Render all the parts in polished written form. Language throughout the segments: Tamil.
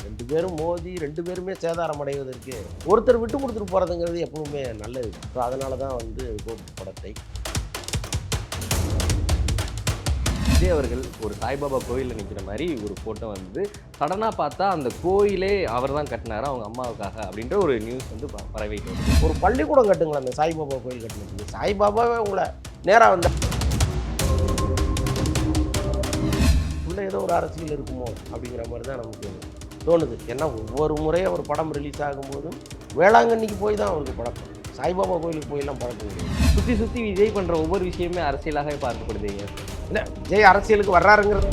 2 பேரும் மோதி 2 பேருமே சேதாரம் அடைவதற்கு ஒருத்தர் விட்டு கொடுத்துட்டு போகிறதுங்கிறது எப்பவுமே நல்லது. ஸோ அதனால தான் வந்து கோட் படத்தை விஜய் அவர்கள் ஒரு சாய்பாபா கோயிலில் நிற்கிற மாதிரி ஒரு ஃபோட்டோ வந்து சடனாக பார்த்தா அந்த கோயிலே அவர் தான் கட்டினார் அவங்க அம்மாவுக்காக அப்படின்ற ஒரு நியூஸ் வந்து பரவிட்டு வருது. ஒரு பள்ளிக்கூடம் கட்டுங்களா அந்த சாய்பாபா கோயில் கட்டினது. சாய்பாபாவே உங்களை நேராக வந்த உள்ள ஏதோ ஒரு அரசியல் இருக்குமோ அப்படிங்கிற மாதிரி தான் நமக்கு தோணுது. ஏன்னா ஒவ்வொரு முறையும் ஒரு படம் ரிலீஸ் ஆகும்போதும் வேளாங்கண்ணிக்கு போய் தான் அவருக்கு பழக்கம். சாய்பாபா கோயிலுக்கு போயெல்லாம் பழக்கம் கிடையாது. சுற்றி சுற்றி விஜய் பண்ணுற ஒவ்வொரு விஷயமே அரசியலாகவே பார்க்கப்படுதுங்க. இல்லை, விஜய் அரசியலுக்கு வர்றாருங்கிறது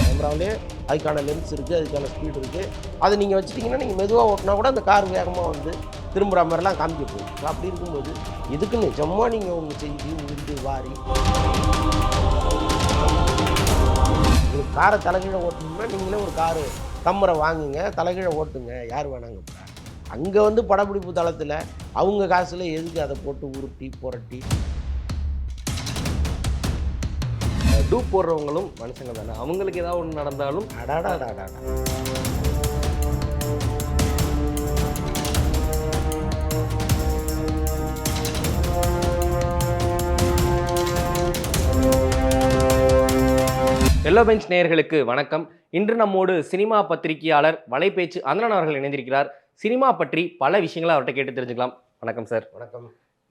கேமராவிலே அதுக்கான லென்ஸ் இருக்குது, அதுக்கான ஸ்பீடு இருக்குது. அது நீங்கள் வச்சுட்டிங்கன்னா நீங்கள் மெதுவாக ஓட்டினா கூட அந்த கார் வேகமாக வந்து திரும்புகிற மாதிரிலாம் காமிக்க போகுது. ஸோ அப்படி இருக்கும்போது இதுக்கு நிஜமாக நீங்கள் உங்கள் செய்தி உருந்து வாரி ஒரு காரை தலைகீழ ஓட்டணும்னா நீங்களே ஒரு காரு கம்மரை வாங்குங்க, தலைகீழ ஓட்டுங்க, யார் வேணாங்க. அங்கே வந்து படப்பிடிப்பு தளத்தில் அவங்க காசில் எதுக்கு அதை போட்டு உருட்டி புரட்டி டூப் போடுறவங்களும் மனுஷங்க தானே, அவங்களுக்கு ஏதாவது ஒன்று நடந்தாலும் அடாடாடாடா. எல்லோ பெஞ்ச் நேயர்களுக்கு வணக்கம். இன்று நம்மோடு சினிமா பத்திரிகையாளர் வலைபேச்சு அந்தணன் அவர்கள் இணைந்திருக்கிறார். சினிமா பற்றி பல விஷயங்களை அவர்கிட்ட கேட்டு தெரிஞ்சுக்கலாம். வணக்கம் சார். வணக்கம்.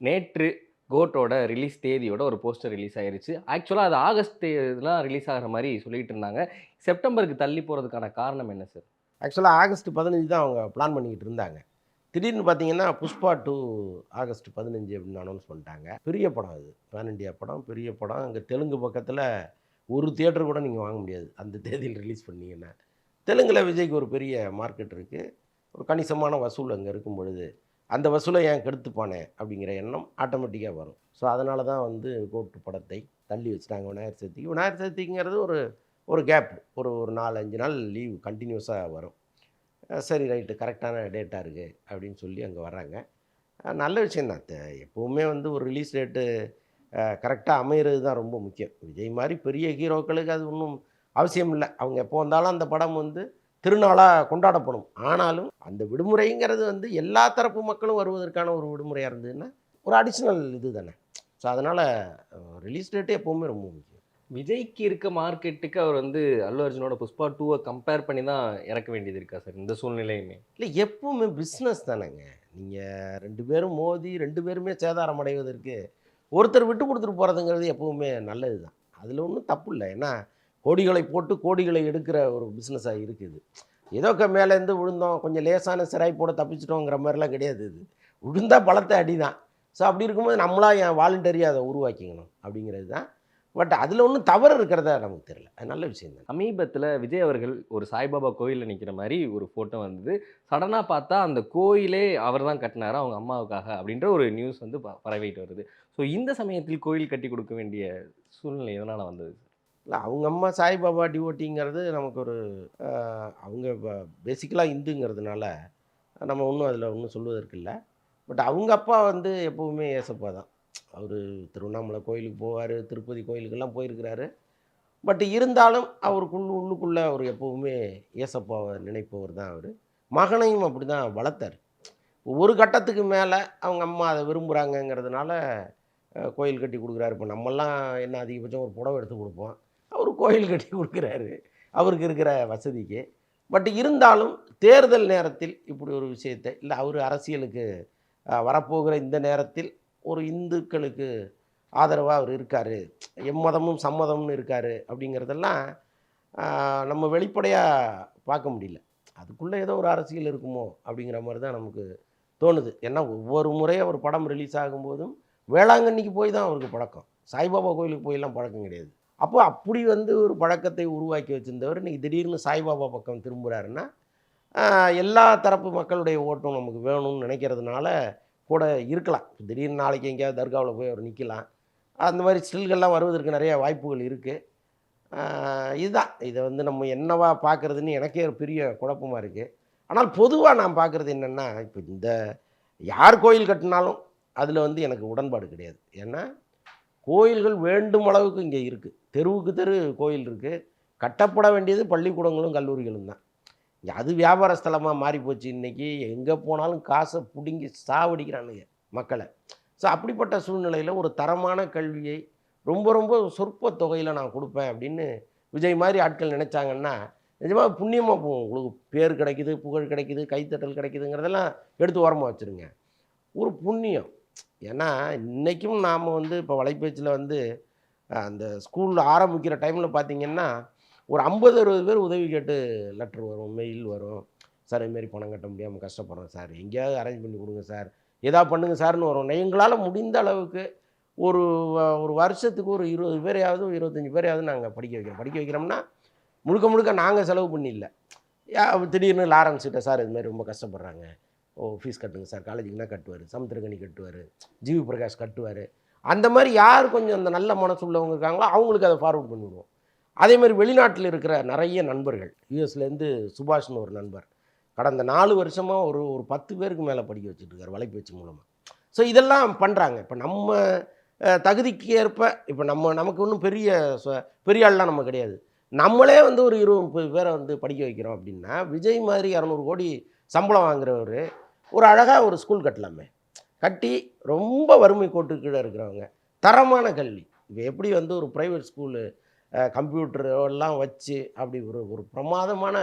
நேற்று கோட்டோட ரிலீஸ் தேதியோட ஒரு போஸ்டர் ரிலீஸ் ஆயிருச்சு. ஆக்சுவலாக அது ஆகஸ்ட் இதெல்லாம் ரிலீஸ் ஆகிற மாதிரி சொல்லிட்டு இருந்தாங்க. செப்டம்பருக்கு தள்ளி போகிறதுக்கான காரணம் என்ன சார்? ஆக்சுவலாக ஆகஸ்ட் 15 தான் அவங்க பிளான் பண்ணிக்கிட்டு இருந்தாங்க. திடீர்னு பார்த்தீங்கன்னா புஷ்பா 2 ஆகஸ்ட் 15 அப்படின்னு அனௌன்ஸ் பண்ணிட்டாங்க. பெரிய படம், அது பேன் இண்டியா படம், பெரிய படம். அங்கே தெலுங்கு பக்கத்தில் ஒரு தியேட்டர் கூட நீங்கள் வாங்க முடியாது அந்த தேதியில் ரிலீஸ் பண்ணிங்கன்னா. தெலுங்கில் விஜய்க்கு ஒரு பெரிய மார்க்கெட் இருக்குது, ஒரு கணிசமான வசூல் அங்கே இருக்கும் பொழுது அந்த வசூலை ஏன் கெடுத்துப்பானே அப்படிங்கிற எண்ணம் ஆட்டோமேட்டிக்காக வரும். ஸோ அதனால தான் வந்து கோட்டு படத்தை தள்ளி வச்சுட்டாங்க விநாயகர் சதுர்த்திக்கு. விநாயகர் சதுர்த்திங்கிறது ஒரு கேப், ஒரு 4-5 நாள் லீவ் கண்டினியூஸாக வரும். சரி, ரைட்டு, கரெக்டான டேட்டாக இருக்குது அப்படின்னு சொல்லி அங்கே வர்றாங்க. நல்ல விஷயந்தான். எப்போவுமே வந்து ஒரு ரிலீஸ் டேட்டு கரெக்டாக அமைகிறது தான் ரொம்ப முக்கியம். விஜய் மாதிரி பெரிய ஹீரோக்களுக்கு அது ஒன்றும் அவசியம் இல்லை. அவங்க எப்போ வந்தாலும் அந்த படம் வந்து திருநாளாக கொண்டாடப்படும். ஆனாலும் அந்த விடுமுறைங்கிறது வந்து எல்லா தரப்பு மக்களும் வருவதற்கான ஒரு விடுமுறையாக இருந்ததுன்னா ஒரு அடிஷ்னல் இது தானே. ஸோ அதனால் ரிலீஸ் டேட்டு எப்போவுமே ரொம்ப முக்கியம். விஜய்க்கு இருக்க மார்க்கெட்டுக்கு அவர் வந்து அல்லு அர்ஜுனோட புஷ்பா 2 கம்பேர் பண்ணி தான் இறக்க வேண்டியது இருக்கா சார் இந்த சூழ்நிலையுமே? இல்லை, எப்பவுமே பிஸ்னஸ் தானேங்க. நீங்கள் 2 பேரும் மோதி 2 பேருமே சேதாரம் அடைவதற்கு ஒருத்தர் விட்டு கொடுத்துட்டு போகிறதுங்கிறது எப்பவுமே நல்லது தான். அதில் ஒன்றும் தப்பு இல்லை. ஏன்னா கோடிகளை போட்டு கோடிகளை எடுக்கிற ஒரு பிஸ்னஸாக இருக்குது. ஏதோ மேலேருந்து விழுந்தோம், கொஞ்சம் லேசான சிராய் போட தப்பிச்சிட்டோங்கிற மாதிரிலாம் கிடையாது. இது விழுந்தால் பலத்தை அடி தான். ஸோ அப்படி இருக்கும்போது நம்மளா என் வாலண்டரியாக அதை உருவாக்கிக்கணும் அப்படிங்கிறது தான். பட் அதில் ஒன்றும் தவறு இருக்கிறதா நமக்கு தெரியல. அது நல்ல விஷயம் தான். சமீபத்தில் விஜய் அவர்கள் ஒரு சாய்பாபா கோயிலில் நிற்கிற மாதிரி ஒரு ஃபோட்டோ வந்தது. சடனாக பார்த்தா அந்த கோயிலே அவர் தான் கட்டினார் அவங்க அம்மாவுக்காக அப்படின்ற ஒரு நியூஸ் வந்து பரவிட்டு வருது. ஸோ இந்த சமயத்தில் கோயில் கட்டி கொடுக்க வேண்டிய சூழ்நிலை எதனால் வந்தது? இல்லை, அவங்க அம்மா சாய்பாபா டிவோட்டிங்கிறது நமக்கு ஒரு அவங்க பேசிக்கலாக இந்துங்கிறதுனால நம்ம ஒன்றும் அதில் ஒன்றும் சொல்வதற்கு இல்லை. பட் அவங்க அப்பா வந்து எப்போவுமே ஏசப்பா தான். அவர் திருவண்ணாமலை கோயிலுக்கு போவார், திருப்பதி கோயிலுக்கெல்லாம் போயிருக்கிறாரு. பட் இருந்தாலும் உள்ளுக்குள்ளே அவர் எப்போவுமே ஏசப்பாவை நினைப்பவர் தான். அவர் மகனையும் அப்படி தான் வளர்த்தார். ஒரு கட்டத்துக்கு மேலே அவங்க அம்மா அதை விரும்புகிறாங்கங்கிறதுனால கோயில் கட்டி கொடுக்குறாரு. இப்போ நம்மெல்லாம் என்ன அதிகபட்சம் ஒரு புடவை எடுத்து கொடுப்போம், அவர் கோயில் கட்டி கொடுக்குறாரு அவருக்கு இருக்கிற வசதிக்கு. பட் இருந்தாலும் தேர்தல் நேரத்தில் இப்படி ஒரு விஷயத்தை, இல்லை அவர் அரசியலுக்கு வரப்போகிற இந்த நேரத்தில் ஒரு இந்துக்களுக்கு ஆதரவாக அவர் இருக்கார், எம்மதமும் சம்மதம்னு இருக்கார் அப்படிங்கிறதெல்லாம் நம்ம வெளிப்படையாக பார்க்க முடியல. அதுக்குள்ளே ஏதோ ஒரு அரசியல் இருக்குமோ அப்படிங்கிற மாதிரி தான் நமக்கு தோணுது. ஏன்னா ஒவ்வொரு முறையும் ஒரு படம் ரிலீஸ் ஆகும்போதும் வேளாங்கண்ணிக்கு போய் தான் அவருக்கு பழக்கம். சாய்பாபா கோயிலுக்கு போயெல்லாம் பழக்கம் கிடையாது. அப்போ அப்படி வந்து ஒரு பழக்கத்தை உருவாக்கி வச்சுருந்தவர் இன்றைக்கி திடீர்னு சாய்பாபா பக்கம் திரும்புகிறாருன்னா எல்லா தரப்பு மக்களுடைய ஓட்டும் நமக்கு வேணும்னு நினைக்கிறதுனால கூட இருக்கலாம். திடீர்னு நாளைக்கு எங்கேயாவது தர்காவில் போய் அவர் நிற்கலாம். அந்த மாதிரி ஸ்டில்கள்லாம் வருவதற்கு நிறைய வாய்ப்புகள் இருக்குது. இதுதான் இதை வந்து நம்ம என்னவா பார்க்குறதுன்னு எனக்கே ஒரு பெரிய குழப்பமாக இருக்குது. ஆனால் பொதுவாக நான் பார்க்குறது என்னென்னா, இப்போ இந்த யார் கோயில் கட்டினாலும் அதில் வந்து எனக்கு உடன்பாடு கிடையாது. ஏன்னா கோயில்கள் வேண்டும் அளவுக்கு இங்கே இருக்குது. தெருவுக்கு தெரு கோயில் இருக்குது. கட்டப்பட வேண்டியது பள்ளிக்கூடங்களும் கல்லூரிகளும் தான். அது வியாபார ஸ்தலமா மாறி போச்சு இன்னைக்கு. எங்க போனாலும் காச புடுங்கி சாவடிக்கிறானுங்க மக்கள. ஸோ அப்படிப்பட்ட சூழ்நிலையில ஒரு தரமான கல்வியை ரொம்ப ரொம்ப சொற்ப தொகையில நான் குடுப்பேன் அப்படின்னு விஜய் மாரி ஆட்கள் நினைச்சாங்கன்னா, நிஜமா புண்ணியமா போகும். உங்களுக்கு பேர் கிடைக்குது, புகழ் கிடைக்குது, கைத்தட்டல் கிடைக்குதுங்கிறதெல்லாம் எடுத்து ஓரமா வச்சுருங்க. ஒரு புண்ணியம். ஏன்னா, இன்னைக்கும் நாம வந்து இப்போ வலைபேச்சில வந்து அந்த ஸ்கூல் ஆரம்பிக்கிற டைம்ல பார்த்தீங்கன்னா, ஒரு 50, 60 பேர் உதவி கேட்டு லெட்டர் வரும், மெயில் வரும். சார் இதுமாரி பணம் கட்ட முடியாம கஷ்டப்படுறோம் சார். எங்கேயாவது அரேஞ்ச் பண்ணி குடுங்க சார். ஏதா பண்ணுங்க சார்ன்னு வரும். எங்களால முடிந்த அளவுக்கு ஒரு ஒரு வருஷத்துக்கு ஒரு 20 பேரையாவது, 25 பேரையாவது நாங்க படிக்க வைக்கிறோம். படிக்க வைக்கிறோம்னா, முழுக்க முழுக்க நாங்க செலவு பண்ணி இல்ல. திடீர்னு லாரன்ஸ் கிட்ட சார் இதுமாரி ரொம்ப கஷ்டப்படுறாங்க. ஃபீஸ் கட்டுங்க சார். காலேஜுக்குன்னா கட்டுவாரு. சமுத்திரக்கனி கட்டுவாரு. ஜிவி பிரகாஷ் கட்டுவாரு. அந்த மாரி யார் கொஞ்சம் அந்த நல்ல மனசு உள்ளவங்க இருக்காங்களோ, அவங்களுக்கு அத ஃபார்வர்ட் பண்ணிவிடுவோம். அதேமாரி வெளிநாட்டில இருக்கிற நெறைய நண்பர்கள், யுஎஸ்லேருந்து சுபாஷ்னு ஒரு நண்பர். கடந்த 4 வருஷமா ஒரு ஒரு 10 பேருக்கு மேல படிக்க வச்சுட்டு இருக்காரு வலைபேச்சு மூலமா. ஸோ இதெல்லாம் பண்றாங்க. இப்ப நம்ம தகுதிக்கு ஏற்ப இப்ப நமக்கு ஒண்ணும் பெரிய ஆள்லாம் நம்ம கிடையாது. நம்மளே வந்து ஒரு 20, 30 பேர வந்து படிக்க வைக்கிறோம் அப்படின்னா, விஜய் மாதிரி 200 கோடி சம்பளம் வாங்குறவரு, ஒரு அழகா ஒரு ஸ்கூல் கட்டலாமே! கட்டி ரொம்ப வறுமை கோட்டுக்கு கீழ இருக்கிறவங்க, தரமான கல்வி. இப்ப எப்படி வந்து ஒரு பிரைவேட் ஸ்கூலு கம்ப்யூட்டர் எல்லாம் வச்சு அப்படி ஒரு ஒரு பிரமாதமான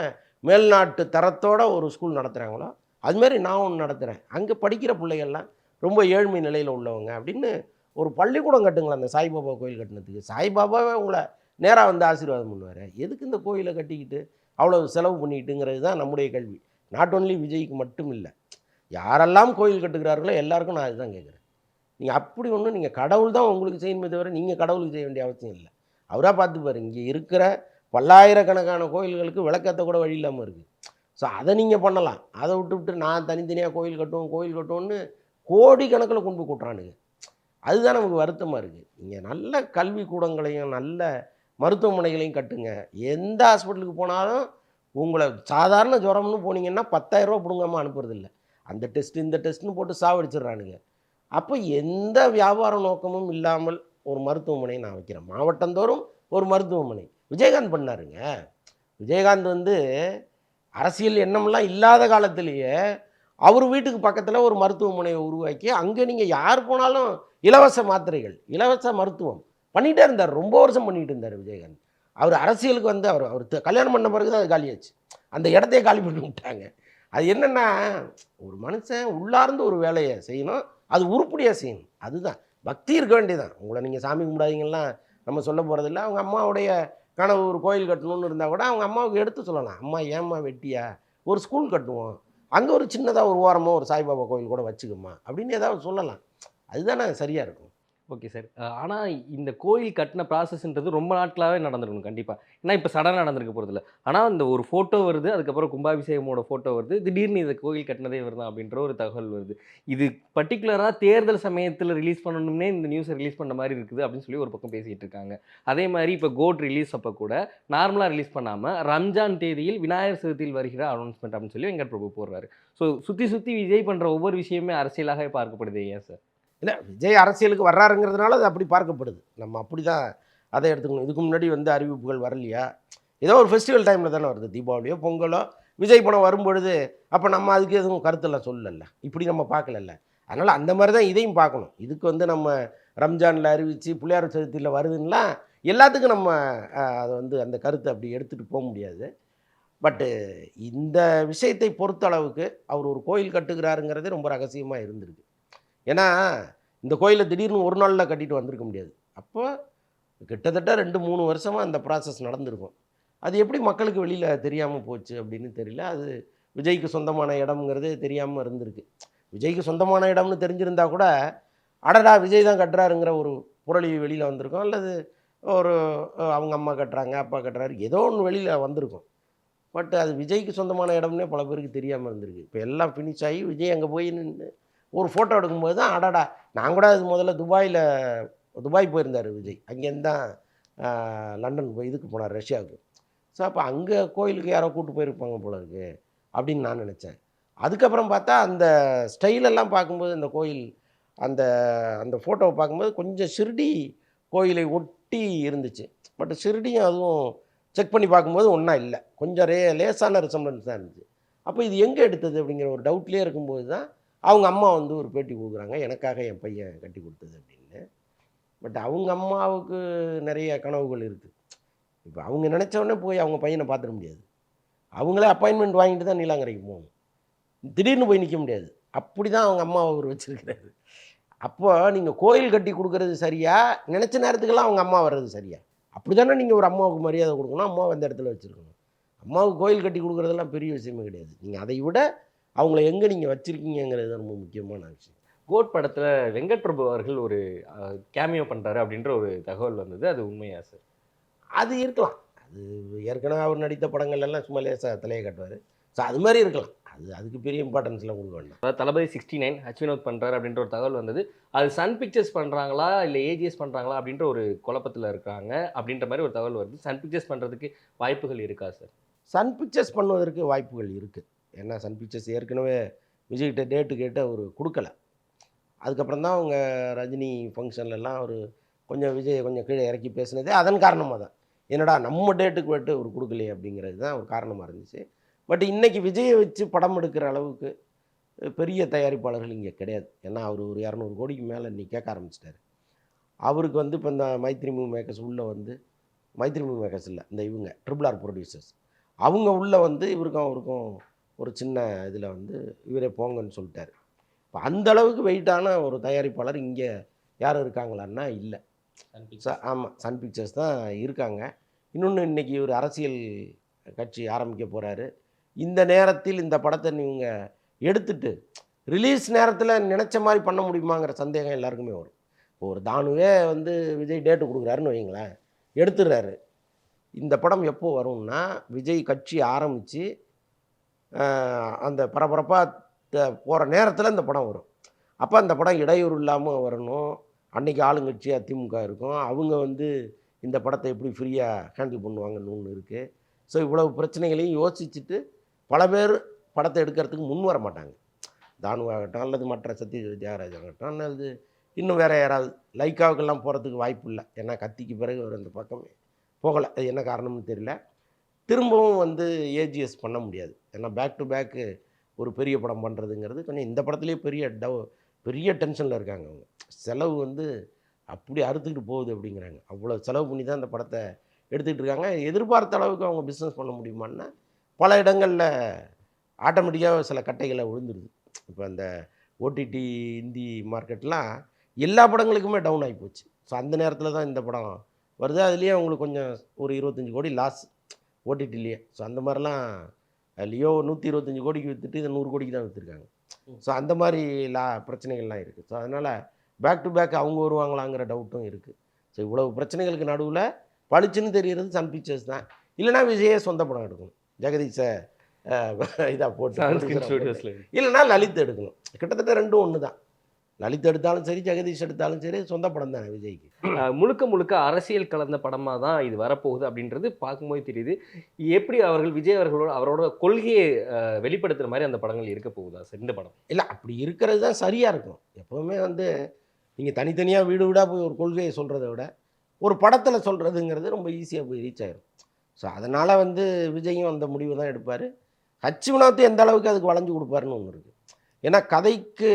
மேல்நாட்டு தரத்தோட ஒரு ஸ்கூல் நடத்துகிறாங்களோ அதுமாரி நான் ஒன்று நடத்துகிறேன். அங்கே படிக்கிற பிள்ளைகள்லாம் ரொம்ப ஏழ்மை நிலையில் உள்ளவங்க அப்படின்னு ஒரு பள்ளிக்கூடம் கட்டுங்களேன். அந்த சாய்பாபா கோயில் கட்டினதுக்கு சாய்பாபாவே உங்களை நேராக வந்து ஆசீர்வாதம் பண்ணுவார். எதுக்கு இந்த கோயிலை கட்டிக்கிட்டு அவ்வளோ செலவு பண்ணிக்கிட்டுங்கிறது தான் நம்முடைய கேள்வி. நாட் ஒன்லி விஜய்க்கு மட்டும் இல்லை, யாரெல்லாம் கோயில் கட்டுகிறார்களோ எல்லாருக்கும் நான் அதுதான் கேட்குறேன். நீங்கள் அப்படி ஒன்றும் நீங்கள் கடவுள் தான் உங்களுக்கு செய்யணுமே தவிர நீங்கள் கடவுளுக்கு செய்ய வேண்டிய அவசியம் இல்லை. அவரா பார்த்துப்பாரு. இங்கே இருக்கிற பல்லாயிரக்கணக்கான கோயில்களுக்கு விளக்கேத்த கூட வழி இல்லாம இருக்கு. ஸோ அத நீங்க பண்ணலாம். அத விட்டுப்புட்டு நான் தனித்தனியா கோயில் கட்டுவோம், கோயில் கட்டுவோம்னு கோடிக்கணக்கில கொண்டு போய் கொட்டுறானுங்க. அதுதான் நமக்கு வருத்தமா இருக்கு. நீங்க நல்ல கல்வி கூடங்களையும், நல்ல மருத்துவமனைகளையும் கட்டுங்க. எந்த ஹாஸ்பிட்டலுக்கு போனாலும் உங்கள சாதாரண ஜுரம்னு போனீங்கன்னா ரூ. 10,000 புடுங்காம அனுப்புறதில்ல. அந்த டெஸ்ட், இந்த டெஸ்ட்ன்னு போட்டு சாவடிச்சுடுறானுங்க. அப்ப எந்த வியாபார நோக்கமும் இல்லாமல் ஒரு மருத்துவமனை நான் வைக்கிறேன். மாவட்டந்தோறும் ஒரு மருத்துவமனை. விஜயகாந்த் பண்ணாருங்க. விஜயகாந்த் வந்து அரசியல் எண்ணம்லாம் இல்லாத காலத்திலேயே, அவர் வீட்டுக்கு பக்கத்தில ஒரு மருத்துவமனைய உருவாக்கி, அங்க நீங்க யார் போனாலும் இலவச மாத்திரைகள், இலவச மருத்துவம் பண்ணிட்டே இருந்தார். ரொம்ப வருஷம் பண்ணிட்டு இருந்தாரு விஜயகாந்த். அவர் அரசியலுக்கு வந்து அவர் கல்யாணம் பண்ண பிறகு தான் அது காலியாச்சு. அந்த இடத்தையே காலி பண்ணி விட்டாங்க. அது என்னன்னா, ஒரு மனுஷன் உள்ளார்ந்து ஒரு வேலைய செய்யணும். அது உருப்படியா செய்யணும். அதுதான். பக்தி இருக்க வேண்டியதுதான். உங்கள நீங்க சாமி கும்பிடாதீங்கலாம் நம்ம சொல்ல போறதில்ல. அவங்க அம்மாவுடைய கனவு ஒரு கோயில் கட்டணும்னு இருந்தா கூட, அவங்க அம்மாவுக்கு எடுத்து சொல்லலாம். "அம்மா ஏம்மா வெட்டியா? ஒரு ஸ்கூல் கட்டுவோம். அங்க ஒரு சின்னதா ஒரு ஓரமா ஒரு சாய்பாபா கோயில் கூட வச்சுக்கம்மா." அப்படின்னு ஏதாவது சொல்லலாம். அதுதானே சரியா இருக்கும். Okay sir. ஆனா இந்த கோயில் கட்டுன ப்ராசஸ்ன்றது ரொம்ப நாட்களாவே நடந்திருக்கணும் கண்டிப்பா. ஏன்னா இப்ப சடனா நடந்திருக்க போறதில்ல. ஆனா இந்த ஒரு ஃபோட்டோ வருது. அதுக்கப்புறம் கும்பாபிஷேகமோட ஃபோட்டோ வருது. திடீர்னு இந்த கோயில் கட்டினதே இவர் தான் அப்படின்ற ஒரு தகவல் வருது. இது பர்ட்டிகுலரா தேர்தல் சமயத்துல ரிலீஸ் பண்ணணும்னே இந்த நியூஸ ரிலீஸ் பண்ண மாரி இருக்குது அப்படின்னு சொல்லி ஒரு பக்கம் பேசிட்டு இருக்காங்க. அதே மாரி இப்ப கோட் ரிலீஸ் அப்ப கூட நார்மலா ரிலீஸ் பண்ணாம ரம்ஜான் தேதியில் விநாயகர் சதுர்த்தியில் வருகிற அனௌன்ஸ்மென்ட் அப்படின்னு சொல்லி வெங்கட் பிரபு போடுறாரு. ஸோ சுத்தி சுத்தி விஜய் பண்ற ஒவ்வொரு விஷயமுமே அரசியலாகவே பார்க்கப்படுது ஏன் சார்? இல்ல விஜய் அரசியலுக்கு வர்றாருங்கிறதுனால அது அப்படி பார்க்கப்படுது. நம்ம அப்படிதான் அத எடுத்துக்கணும். இதுக்கு முன்னாடி வந்து அறிவிப்புகள் வரலையா? ஏதோ ஒரு ஃபெஸ்டிவல் டைம்ல தானே வருது. தீபாவளியோ, பொங்கலோ, விஜய் படம் வரும்பொழுது, அப்ப நம்ம அதுக்கு எதுவும் கருத்தெல்லாம் சொல்லல. இப்படி நம்ம பார்க்கலல்ல. அதனால அந்த மாரி தான் இதையும் பார்க்கணும். இதுக்கு வந்து நம்ம ரம்ஜான்ல அறிவிச்சு, பிள்ளையார் சதுர்த்தியில வருதுன்னுலாம் எல்லாத்துக்கும் நம்ம அத வந்து அந்த கருத்த அப்படி எடுத்துட்டு போ முடியாது. பட்டு இந்த விஷயத்தை பொறுத்த அளவுக்கு அவர் ஒரு கோயில் கட்டுகிறாருங்கிறதே ரொம்ப ரகசியமா இருந்திருக்கு. ஏன்னா, இந்த கோயில திடீர்னு ஒரு நாள்ல கட்டிட்டு வந்திருக்க முடியாது. அப்போ கிட்டத்தட்ட 2, 3 வருஷமா அந்த ப்ராசஸ் நடந்திருக்கும். அது எப்படி மக்களுக்கு வெளியில தெரியாம போச்சு அப்படின்னு தெரியல. அது விஜய்க்கு சொந்தமான இடம்ங்கிறதே தெரியாம இருந்திருக்கு. விஜய்க்கு சொந்தமான இடம்னு தெரிஞ்சிருந்தா கூட, அடடா! விஜய் தான் கட்டுறாருங்கிற ஒரு புரளி வெளியில வந்திருக்கும். அல்லது ஒரு அவங்க அம்மா கட்டுறாங்க, அப்பா கட்டுறாரு, ஏதோ ஒண்ணு வெளியில வந்திருக்கும். பட் அது விஜய்க்கு சொந்தமான இடம்னே பல பேருக்கு தெரியாம இருந்திருக்கு. இப்ப எல்லாம் ஃபினிஷ் ஆகி விஜய் அங்க போய் நின்னு ஒரு ஃபோட்டோ எடுக்கும்போது தான், அடடா! நான் கூட அது முதல்ல துபாய் போயிருந்தாரு விஜய். அங்கேருந்து தான் லண்டன் போய் இதுக்கு போனார் ரஷ்யாவுக்கு. ஸோ அப்போ அங்கே கோயிலுக்கு யாரோ கூட்டு போயிருப்பாங்க போல இருக்கு அப்படின்னு நான் நினச்சேன். அதுக்கப்புறம் பார்த்தா அந்த ஸ்டைலெல்லாம் பார்க்கும்போது இந்த கோயில் அந்த அந்த ஃபோட்டோவை பார்க்கும்போது கொஞ்சம் ஷிர்டி கோயிலை ஒட்டி இருந்துச்சு. பட் ஷிர்டியும் அதுவும் செக் பண்ணி பார்க்கும்போது ஒன்றா இல்லை, கொஞ்சம் லேசான ரிசம்பளன்ஸ் தான் இருந்துச்சு. அப்போ இது எங்கே எடுத்தது அப்படிங்கிற ஒரு டவுட்லேயே இருக்கும்போது தான் அவங்க அம்மா வந்து ஒரு பேட்டி கொடுக்குறாங்க, எனக்காக என் பையன் கட்டி கொடுத்தது அப்படின்னு. பட் அவங்க அம்மாவுக்கு நிறைய கனவுகள் இருக்குது. இப்போ அவங்க நினச்ச உடனே போய் அவங்க பையனை பார்த்துட முடியாது. அவங்களே அப்பாயின்மெண்ட் வாங்கிட்டு தான் நீலாங்கரைக்கு போகணும். திடீர்னு போய் நிற்க முடியாது. அப்படி தான் அவங்க அம்மாவை அவர் வச்சிருக்கிறாரு. அப்போ நீங்கள் கோயில் கட்டி கொடுக்கறது சரியா, நினச்ச நேரத்துக்கெல்லாம் அவங்க அம்மா வர்றது சரியா? அப்படி தானே நீங்கள் ஒரு அம்மாவுக்கு மரியாதை கொடுக்கணும், அம்மாவை அந்த இடத்துல வச்சுருக்கணும். அம்மாவுக்கு கோயில் கட்டி கொடுக்குறதெல்லாம் பெரிய விஷயமே கிடையாது. நீங்கள் அதை விட அவங்கள எங்கே நீங்கள் வச்சுருக்கீங்கிறது தான் ரொம்ப முக்கியமான விஷயம். கோட் படத்துல வெங்கட் பிரபு அவர்கள் ஒரு கேமியோ பண்றாரு அப்படின்ற ஒரு தகவல் வந்தது. அது உண்மையா சார்? அது இருக்கலாம். அது ஏற்கனவே அவர் நடித்த படங்கள் எல்லாம் சும்மா லேசாக தலையை காட்டுவார். ஸோ அது மாதிரி இருக்கலாம். அதுக்கு பெரிய இம்பார்ட்டன்ஸ்லாம் கொடுக்க வேண்டாம். அதாவது தளபதி 69 ஹச் வினோத் பண்றாரு அப்படின்ற ஒரு தகவல் வந்தது. அது சன் பிக்சர்ஸ் பண்றாங்களா இல்ல ஏஜிஎஸ் பண்றாங்களா அப்படின்ற ஒரு குழப்பத்துல இருக்காங்க அப்படின்ற மாதிரி ஒரு தகவல் வருது. சன் பிக்சர்ஸ் பண்றதுக்கு வாய்ப்புகள் இருக்கா சார்? சன் பிக்சர்ஸ் பண்ணுவதற்கு வாய்ப்புகள் இருக்குது. ஏன்னா சன் பிக்சர்ஸ் ஏற்கனவே விஜய்கிட்ட டேட்டு கேட்டு அவர் கொடுக்கல. அதுக்கப்புறம் தான் அவங்க ரஜினி ஃபங்க்ஷன்லலாம் அவர் கொஞ்சம் விஜயை கொஞ்சம் கீழே இறக்கி பேசினதே அதன் காரணமாக தான். என்னடா நம்ம டேட்டுக்கு விட்டு அவர் கொடுக்கலையே அப்படிங்கிறது தான் ஒரு காரணமாக இருந்துச்சு. பட் இன்றைக்கி விஜயை வச்சு படம் எடுக்கிற அளவுக்கு பெரிய தயாரிப்பாளர்கள் இங்கே கிடையாது. ஏன்னா அவர் ஒரு 200 கோடிக்கு மேலே இன்னைக்கு கேட்க ஆரம்பிச்சிட்டாரு. அவருக்கு வந்து இப்போ இந்த மைத்ரி மூவி மேக்கர்ஸ் உள்ளே வந்து, மைத்ரி மூவி மேக்கர்ஸ் இல்லை, இந்த இவங்க RRR ப்ரொடியூசர்ஸ், அவங்க உள்ளே வந்து இவருக்கும் அவருக்கும் ஒரு சின்ன இதில் வந்து இவரே போங்கன்னு சொல்லிட்டாரு. இப்போ அந்த அளவுக்கு வெயிட்டான ஒரு தயாரிப்பாளர் இங்கே யாரும் இருக்காங்களான்னா இல்லை. ஆமாம், சன் பிக்சர்ஸ் தான் இருக்காங்க. இன்னொன்று, இன்றைக்கி ஒரு அரசியல் கட்சி ஆரம்பிக்க போகிறாரு. இந்த நேரத்தில் இந்த படத்தை நீங்கள் எடுத்துட்டு ரிலீஸ் நேரத்தில் நினச்ச மாதிரி பண்ண முடியுமாங்கிற சந்தேகம் எல்லாருக்குமே வரும். இப்போ ஒரு தானுவே வந்து விஜய் டேட்டு கொடுக்குறாருன்னு வைங்களேன், எடுத்துடுறாரு. இந்த படம் எப்போ வரும்னா, விஜய் கட்சி ஆரம்பித்து அந்த பரபரப்பாக போகிற நேரத்தில் இந்த படம் வரும். அப்போ அந்த படம் இடையூறு இல்லாமல் வரணும். அன்றைக்கி ஆளுங்கட்சி அதிமுக இருக்கும். அவங்க வந்து இந்த படத்தை எப்படி ஃப்ரீயாக ஹேண்டில் பண்ணுவாங்கன்னு ஒன்று இருக்குது. ஸோ இவ்வளவு பிரச்சனைகளையும் யோசிச்சுட்டு பல பேர் படத்தை எடுக்கிறதுக்கு முன் வர மாட்டாங்க. தானுவாகட்டும் அல்லது மற்ற சத்யஜித் தியாகராஜ் ஆகட்டும் அல்லது இன்னும் வேறு யாராவது. லைக்காவுக்கெல்லாம் போகிறதுக்கு வாய்ப்பு இல்லை. ஏன்னா கத்திக்கு பிறகு அவர் அந்த பக்கமே போகலை. அது என்ன காரணம்னு தெரியல. திரும்பவும் வந்து ஏஜிஎஸ் பண்ண முடியாது. ஏன்னா பேக் டு பேக்கு ஒரு பெரிய படம் பண்ணுறதுங்கிறது கொஞ்சம் இந்த படத்துலேயே பெரிய டென்ஷனில் இருக்காங்க அவங்க. செலவு வந்து அப்படி அறுத்துக்கிட்டு போகுது அப்படிங்கிறாங்க. அவ்வளோ செலவு பண்ணி தான் அந்த படத்தை எடுத்துக்கிட்டு இருக்காங்க. எதிர்பார்த்த அளவுக்கு அவங்க பிஸ்னஸ் பண்ண முடியுமான்னா பல இடங்களில் ஆட்டோமேட்டிக்காக சில கட்டைகளை விழுந்துருது. இப்போ அந்த ஓடிடி ஹிந்தி மார்க்கெட்லாம் எல்லா படங்களுக்குமே டவுன் ஆகி போச்சு. ஸோ அந்த நேரத்தில் தான் இந்த படம் வருது. அதுலேயே அவங்களுக்கு கொஞ்சம் ஒரு 25 கோடி லாஸ் ஓடிடிலேயே. ஸோ அந்த மாதிரிலாம் லியோ 125 கோடிக்கு விற்றுட்டு இதை 100 கோடிக்கு தான் விற்றுருக்காங்க. ஸோ அந்த மாதிரி பிரச்சனைகள்லாம் இருக்குது. ஸோ அதனால் பேக் டு பேக் அவங்க வருவாங்களாங்கிற டவுட்டும் இருக்குது. ஸோ இவ்வளவு பிரச்சனைகளுக்கு நடுவில் பளிச்சுன்னு தெரிகிறது சன் பிக்சர்ஸ் தான். இல்லைனா விஜயே சொந்த படம் எடுக்கணும், ஜெகதீஷை இதாக போட்டு, இல்லைனா லலித் எடுக்கணும். கிட்டத்தட்ட ரெண்டும் ஒன்று தான். லலித் எடுத்தாலும் சரி, ஜெகதீஷ் எடுத்தாலும் சரி, சொந்த படம் தானே விஜய்க்கு. முழுக்க அரசியல் கலந்த படமாக தான் இது வரப்போகுது அப்படின்றது பார்க்கும்போது தெரியுது. எப்படி விஜய் அவரோட கொள்கையை வெளிப்படுத்துகிற மாதிரி அந்த படங்கள் இருக்க போகுதா சார் இந்த படம்? இல்லை, அப்படி இருக்கிறது தான் சரியாக இருக்கும். எப்போவுமே வந்து நீங்கள் தனித்தனியாக வீடு வீடாக போய் ஒரு கொள்கையை சொல்கிறத விட ஒரு படத்தில் சொல்கிறதுங்கிறது ரொம்ப ஈஸியாக போய் ரீச் ஆகிடும். ஸோ அதனால் வந்து விஜயும் அந்த முடிவு தான் எடுப்பார். ஹச் வினோத் எந்த அளவுக்கு அதுக்கு வளைஞ்சு கொடுப்பாருன்னு ஒன்று இருக்குது. ஏன்னா கதைக்கு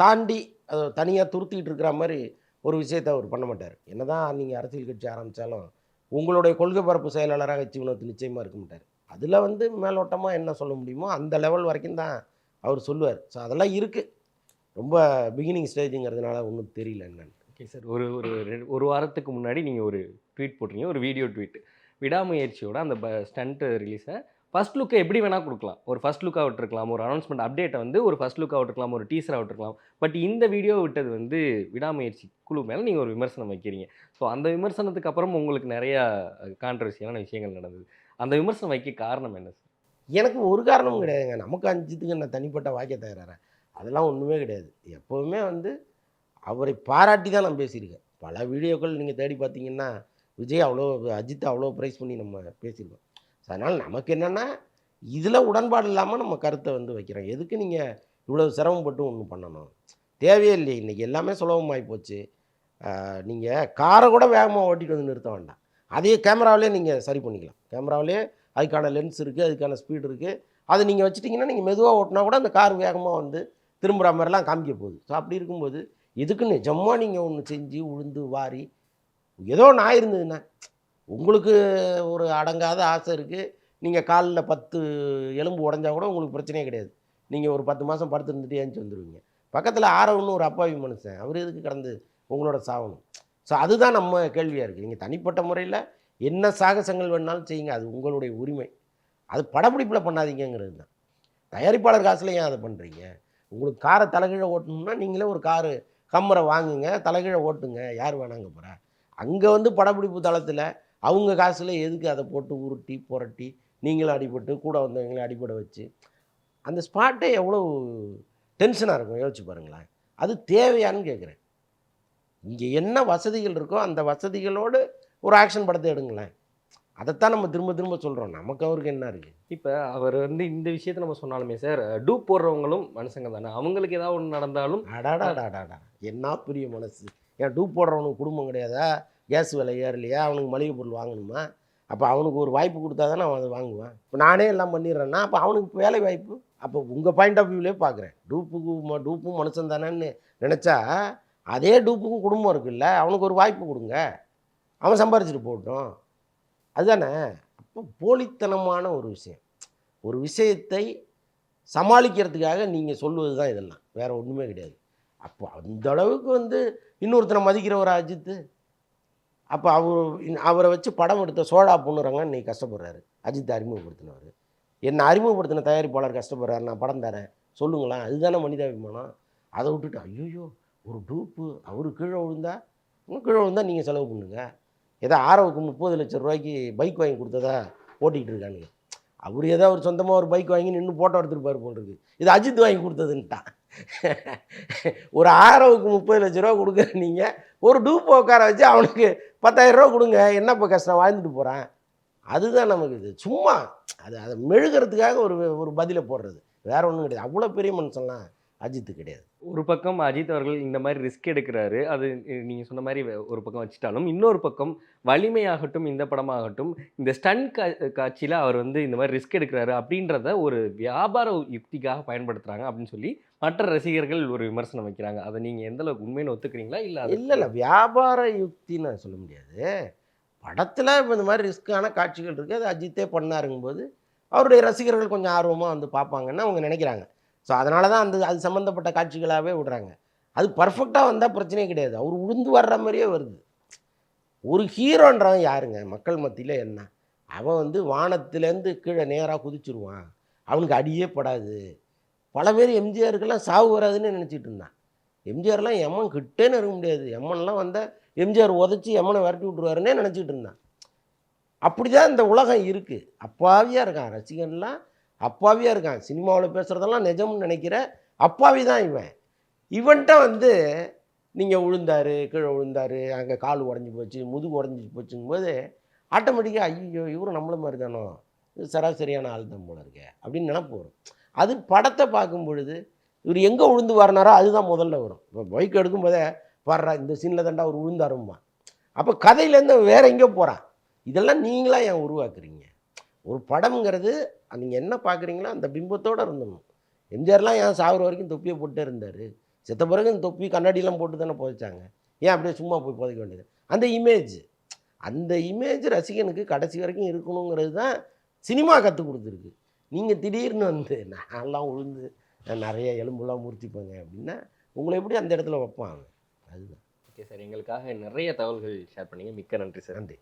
தாண்டி அதை தனியாக துருத்திக்கிட்டு இருக்கிற மாதிரி ஒரு விஷயத்தை அவர் பண்ண மாட்டார். என்ன தான் நீங்கள் அரசியல் கட்சி ஆரம்பித்தாலும் உங்களுடைய கொள்கை பரப்பு செயலாளராக ஹச் வினோத் நிச்சயமாக இருக்க மாட்டார். அதில் வந்து மேலோட்டமாக என்ன சொல்ல முடியுமோ அந்த லெவல் வரைக்கும் தான் அவர் சொல்லுவார். ஸோ அதெல்லாம் இருக்குது. ரொம்ப பிகினிங் ஸ்டேஜுங்கிறதுனால ஒன்றும் தெரியல என்னன்னு. Okay sir. ஒரு வாரத்துக்கு முன்னாடி நீங்கள் ஒரு ட்வீட் போட்டிருங்க, ஒரு வீடியோ ட்வீட். விடாமுயற்சியோட அந்த ஸ்டண்ட் ரிலீஸை ஃபஸ்ட் லுக்கை எப்படி வேணால் கொடுக்கலாம். ஒரு ஃபஸ்ட் லுக்காக விட்டுருக்கலாம், ஒரு அனௌன்ஸ்மெண்ட் அப்டேட்டை வந்து ஒரு ஃபஸ்ட் லுக்காக விட்டுருக்கலாம், ஒரு டீசராக விட்டுருக்கலாம். பட் இந்த வீடியோ விட்டது வந்து விடாமுயற்சி குழு மேலே நீங்கள் ஒரு விமர்சனம் வைக்கிறீங்க. ஸோ அந்த விமர்சனத்துக்கு அப்புறம் உங்களுக்கு நிறையா கான்ட்ரவர்சியான விஷயங்கள் நடந்தது. அந்த விமர்சனம் வைக்க காரணம் என்ன சார்? எனக்கு ஒரு காரணமும் கிடையாதுங்க. நமக்கு அஞ்சுத்துக்கு நான் தனிப்பட்ட வாக்கிய தயாராகிறேன், அதெல்லாம் ஒன்றுமே கிடையாது. எப்போவுமே வந்து அவரை பாராட்டி தான் நான் பேசியிருக்கேன். பல வீடியோக்கள் நீங்கள் தேடி பார்த்தீங்கன்னா விஜய் அவ்வளோ, அஜித்தை அவ்வளோ ப்ரைஸ் பண்ணி நம்ம பேசியிருக்கோம். அதனால் நமக்கு என்னென்னா இதில் உடன்பாடு இல்லாமல் நம்ம கருத்தை வந்து வைக்கிறோம். எதுக்கு நீங்கள் இவ்வளோ சிரமப்பட்டு ஒன்று பண்ணணும்? தேவையே இல்லையே. இன்றைக்கி எல்லாமே சுலபமாகி போச்சு. நீங்கள் காரை கூட வேகமாக ஓட்டிகிட்டு வந்து நிறுத்த வேண்டாம். அதே கேமராவிலே நீங்கள் சரி பண்ணிக்கலாம். கேமராவிலே அதுக்கான லென்ஸ் இருக்குது, அதுக்கான ஸ்பீடு இருக்குது. அதை நீங்கள் வச்சுட்டிங்கன்னா நீங்கள் மெதுவாக ஓட்டினா கூட அந்த கார் வேகமாக வந்து திரும்புகிற மாதிரிலாம் காமிக்க போகுது. ஸோ அப்படி இருக்கும்போது இதுக்கு நிஜமாக நீங்கள் ஒன்று செஞ்சு உழுந்து வாரி ஏதோ நான் இருந்ததுண்ணே உங்களுக்கு ஒரு அடங்காத ஆசை இருக்குது. நீங்கள் காலில் 10 எலும்பு உடஞ்சா கூட உங்களுக்கு பிரச்சனையே கிடையாது. நீங்கள் ஒரு 10 மாதம் படுத்து இருந்துட்டு ஏந்துச்சு வந்துடுவீங்க. பக்கத்தில் ஆரவன்னு ஒரு அப்பாவி மனுஷன் அவர் எதுக்கு கடந்து உங்களோட சாகணும்? ஸோ அதுதான் நம்ம கேள்வியாக இருக்குது. நீங்கள் தனிப்பட்ட முறையில் என்ன சாகசங்கள் வேணாலும் செய்யுங்க, அது உங்களுடைய உரிமை. அது படப்பிடிப்பில் பண்ணாதீங்கிறது தான். தயாரிப்பாளர் காசுல ஏன் அதை பண்ணுறீங்க? உங்களுக்கு காரை தலைகீழ ஓட்டணும்னா நீங்களே ஒரு காரு ஹம்மரை வாங்குங்க, தலைகீழ ஓட்டுங்க, யார் வேணாங்க போகிறா? அங்கே வந்து படப்பிடிப்பு தளத்தில் அவங்க காசுல எதுக்கு அதை போட்டு உருட்டி புரட்டி நீங்களும் அடிபட்டு கூட வந்தவங்களையும் அடிபட வச்சு அந்த ஸ்பாட்டே எவ்வளோ டென்ஷனாக இருக்கும் யோசிச்சு பாருங்களேன். அது தேவையான்னு கேட்குறேன். இங்கே என்ன வசதிகள் இருக்கோ அந்த வசதிகளோடு ஒரு ஆக்ஷன் படத்தை எடுங்களேன். அதைத்தான் நம்ம திரும்ப திரும்ப சொல்கிறோம். நமக்கு அவருக்கு என்ன இருக்குது? இப்ப அவர் வந்து இந்த விஷயத்த நம்ம சொன்னாலுமே சார், டூப் போடுறவங்களும் மனுஷங்க தானே. அவங்களுக்கு ஏதாவது ஒண்ணு நடந்தாலும் அடாடாடாடாடா என்ன பெரிய மனசு! ஏன் டூப் போடுறவனுக்கு குடும்பம் கிடையாதா? கேஸ் விலை ஏறலையா? அவனுக்கு மளிகை பொருள் வாங்கணுமா? அப்போ அவனுக்கு ஒரு வாய்ப்பு கொடுத்தா தானே அவன் அதை வாங்குவான். இப்போ நானே எல்லாம் பண்ணிடுறேன்னா அப்போ அவனுக்கு வேலை வாய்ப்பு. அப்போ உங்கள் பாயிண்ட் ஆஃப் வியூவிலே பார்க்குறேன். டூப்பும் மனுஷன் தானேன்னு நினச்சா அதே டூப்புக்கும் குடும்பம் இருக்குல்ல, அவனுக்கு ஒரு வாய்ப்பு கொடுங்க. அவன் சம்பாரிச்சுட்டு போகட்டும். அதுதானே. அப்போ போலித்தனமான ஒரு விஷயம். ஒரு விஷயத்தை சமாளிக்கிறதுக்காக நீங்கள் சொல்லுவது தான் இதெல்லாம். வேறு ஒன்றுமே கிடையாது. அப்போ அந்த அளவுக்கு வந்து இன்னொருத்தனை மதிக்கிறவரா அஜித்து? அப்போ அவரை வச்சு படம் எடுத்த சோழா பொண்ணுறாங்க இன்னைக்கு கஷ்டப்படுறாரு. அஜித்தை அறிமுகப்படுத்தினவர். என்னை அறிமுகப்படுத்தின தயாரிப்பாளர் கஷ்டப்படுறாரு, நான் படம் தரேன் சொல்லுங்களேன். அதுதானே மனிதாபிமானம். அதை விட்டுட்டு ஐயோ ஒரு டூப்பு அவரு கீழே விழுந்தா இன்னும் கீழே விழுந்தா நீங்கள் செலவு பண்ணுங்க. ஏதோ ஆரவுக்கு 30 லட்சம் ரூபாய்க்கு பைக் வாங்கி கொடுத்ததா ஓட்டிகிட்டு இருக்கானுங்க. அவர் ஏதோ ஒரு சொந்தமாக ஒரு பைக் வாங்கி நின்று ஃபோட்டோ எடுத்துருப்பார் போல் இருக்குது. இது அஜித் வாங்கி கொடுத்ததுன்ட்டான். ஒரு ஆரவுக்கு 30 லட்ச ரூபா கொடுக்குற நீங்கள் ஒரு டூப்பை உட்கார வச்சு அவனுக்கு 10,000 ரூபா கொடுங்க, என்ன இப்போ கஷ்டம் வாழ்ந்துட்டு போகிறான். அதுதான் நமக்கு இது. சும்மா அதை மெழுகிறதுக்காக ஒரு ஒரு பதிலை போடுறது, வேற ஒன்றும் கிடையாது. அவ்வளோ பெரிய மனுஷன்லாம் அஜித்து கிடையாது. ஒரு பக்கம் அஜித் அவர்கள் இந்த மாதிரி ரிஸ்க் எடுக்கிறாரு. அது நீங்க சொன்ன மாரி ஒரு பக்கம் வச்சுட்டாலும், இன்னொரு பக்கம் வலிமையாகட்டும், இந்த படமாகட்டும், இந்த ஸ்டண்ட் காட்சியில அவர் வந்து இந்த மாரி ரிஸ்க் எடுக்கிறாரு அப்படின்றத ஒரு வியாபார யுக்திக்காக பயன்படுத்துறாங்க அப்படின்னு சொல்லி மற்ற ரசிகர்கள் ஒரு விமர்சனம் வைக்கிறாங்க. அதை நீங்க எந்த அளவுக்கு உண்மைன்னு ஒத்துக்கிறீங்களா? இல்லை வியாபார யுக்தின்னு நான் சொல்ல முடியாது. படத்தில் இப்போ இந்த மாதிரி ரிஸ்க்கான காட்சிகள் இருக்குது, அது அஜித்தே பண்ணாருங்கும்போது அவருடைய ரசிகர்கள் கொஞ்சம் ஆர்வமாக வந்து பார்ப்பாங்கன்னு அவங்க நினைக்கிறாங்க. ஸோ அதனால தான் அது சம்மந்தப்பட்ட காட்சிகளாகவே விடுறாங்க. அது பர்ஃபெக்டாக வந்தால் பிரச்சனையே கிடையாது. அவர் உழுந்து வர்ற மாதிரியே வருது. ஒரு ஹீரோன்றவன் யாருங்க மக்கள் மத்தியில் என்ன? அவன் வந்து வானத்திலேருந்து கீழே நேராக குதிச்சிருவான், அவனுக்கு அடியே படாது. பல பேர் எம்ஜிஆருக்கெல்லாம் சாவு வராதுன்னு நினச்சிட்டு இருந்தான். எம்ஜிஆர்லாம் எம்மன் கிட்டேன்னு இருக்க முடியாது, எம்மன்லாம் வந்தால் எம்ஜிஆர் உதச்சி எம்மனை விரட்டி விட்ருவாருன்னே நினச்சிட்டு இருந்தான். அப்படி தான் இந்த உலகம் இருக்குது. அப்பாவியாக இருக்கான் ரசிகன்லாம், அப்பாவியாக இருக்கான். சினிமாவில் பேசுகிறதெல்லாம் நிஜம்னு நினைக்கிற அப்பாவி தான் இவன். இவன்ட்ட வந்து நீங்கள் விழுந்தாரு, கீழே விழுந்தாரு, அங்கே கால் உடஞ்சி போச்சு, முதுகு உடஞ்சி போச்சுங்கும்போது ஆட்டோமேட்டிக்காக ஐயோ இவரும் நம்மள மாதிரி தானோ, இது சராசரியான ஆள் தான் போல இருக்கே அப்படின்னு நினப்பு வரும். அது படத்தை பார்க்கும் பொழுது இவர் எங்கே விழுந்து வரனாரோ அதுதான் முதல்ல வரும். இப்போ பைக் எடுக்கும்போதே வர்றா இந்த சீனில் தாண்டா அவர் விழுந்தாருமா. அப்போ கதையிலேருந்து வேறு எங்கேயோ போகிறான். இதெல்லாம் நீங்களாக ஏன் உருவாக்குறீங்க? ஒரு படம்ங்கிறது நீங்கள் என்ன பார்க்குறீங்களோ அந்த பிம்பத்தோடு இருந்தணும். எம்ஜிஆர்லாம் ஏன் சாகுற வரைக்கும் தொப்பியை போட்டே இருந்தார்? செத்த பிறகு இந்த தொப்பி கண்ணாடியெல்லாம் போட்டு தானே புதைச்சாங்க. ஏன் அப்படியே சும்மா போய் புதைக்க வேண்டியது? அந்த இமேஜ் ரசிகனுக்கு கடைசி வரைக்கும் இருக்கணுங்கிறது தான் சினிமா கற்றுக் கொடுத்துருக்கு. நீங்கள் திடீர்னு வந்து நான்லாம் உழுந்து நிறைய எலும்புலாம் முறிச்சிப்பேங்க அப்படின்னா உங்களை எப்படி அந்த இடத்துல வைப்பாங்க? அதுதான். Okay sir. எங்களுக்காக நிறைய தகவல்கள் ஷேர் பண்ணீங்க. மிக்க நன்றி சார். நன்றி.